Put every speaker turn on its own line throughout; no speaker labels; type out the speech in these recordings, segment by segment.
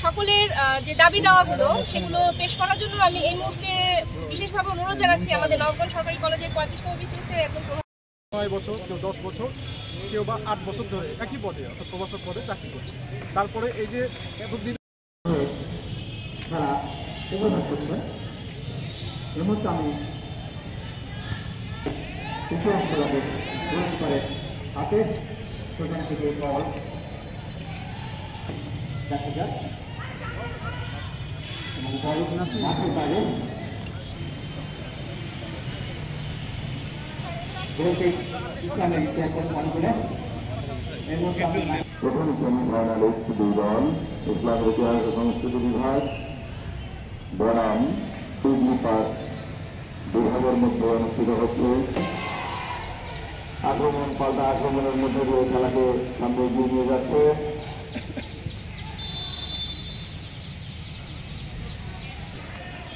সকলের যে দাবি দাওয়াগুলো সেগুলো পেশ করার জন্য আমি এই মুহূর্তে বিশেষভাবে অনুরোধ জানাচ্ছি আমাদের নবগঞ্জ সরকারি কলেজের 35তম বিসিএসের একজন
9 বছর, কেউ 10 বছর, কেউ বা 8 বছর ধরে একই পদে অর্থাৎ প্রভাষক পদে চাকরি করছে। তারপরে এই যে এতদিন
আমি হাতে সেখান থেকে বল দেখা যাক এবং বল মাঠের বাইরে ইসলামের ইতিহাস মনে করে
প্রথম সেমিফাইনালিস্ট দুই দল ইসলামের ইতিহাস ও সংস্কৃতি বিভাগ বনাম পাস বিভাগের মধ্যে অনুষ্ঠিত হচ্ছে। আক্রমণ পাল্টা আক্রমণের মধ্যে দিয়ে খেলাকে সামনে এগিয়ে নিয়ে যাচ্ছে।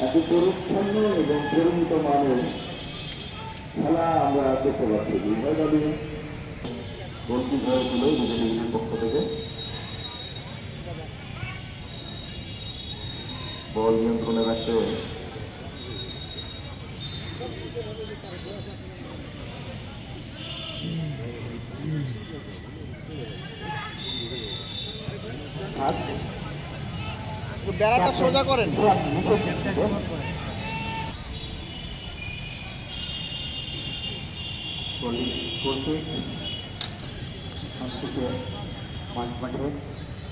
এত পরিচ্ছন্ন এবং পরিমিত মানের খেলা আমরা দেখতে পাচ্ছি। দুই দলই গোলকি হয়েছিল বিজেপির পক্ষ থেকে। বল নিয়ন্ত্রণে রাখতে
বেড়াটা সোজা করেন।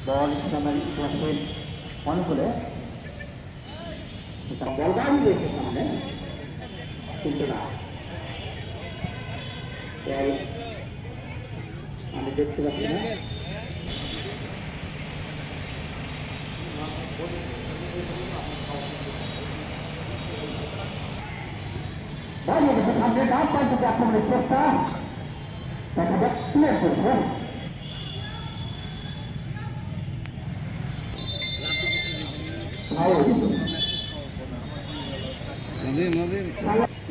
বল ইসলামের ইতিহাসের মনে করে বলগাড়ি রয়েছে সামনে কিন্তু না আমি দেখতে পাচ্ছি না। সামনে ডান পাশ থেকে আক্রমণের চেষ্টা দেখা যাক ক্লিয়ার করছে।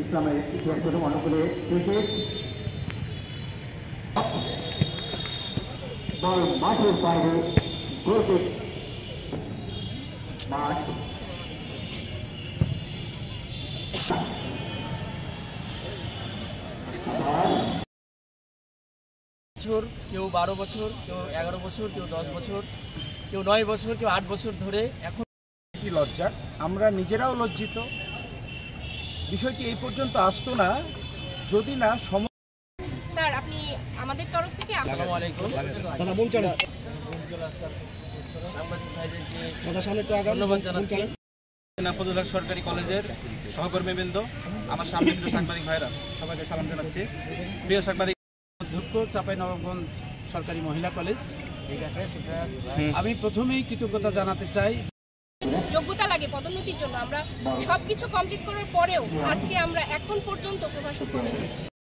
ইসলামের ইতিহাস করে মনে করে বল মাঠের বাইরে মাঠ
বছর, কেউ 12 বছর, কেউ 11 বছর, কেউ 10 বছর, কেউ 9 বছর, কেউ 8 বছর ধরে এখন
এটি লজ্জা, আমরা নিজেরাও লজ্জিত। বিষয়টি এই পর্যন্ত আসতো না যদি না
স্যার আপনি আমাদের তরফ থেকে
আসসালামু আলাইকুম সাংবাদিক ভাইদেরকে ধন্যবাদ জানাচ্ছি।
নাফজুল হক সরকারি কলেজের সহকর্মীবৃন্দ, আমার সামনে সাংবাদিক ভাইরা সবাইকে সালাম জানাচ্ছি। প্রিয় সাংবাদিক, অধ্যক্ষ চাঁপাইনবাবগঞ্জ সরকারি মহিলা কলেজ, আমি প্রথমেই কৃতজ্ঞতা জানাতে চাই।
যোগ্যতা লাগে পদোন্নতির জন্য, আমরা সবকিছু কমপ্লিট করার পরেও আজকে আমরা এখন পর্যন্ত প্রভাষক পদে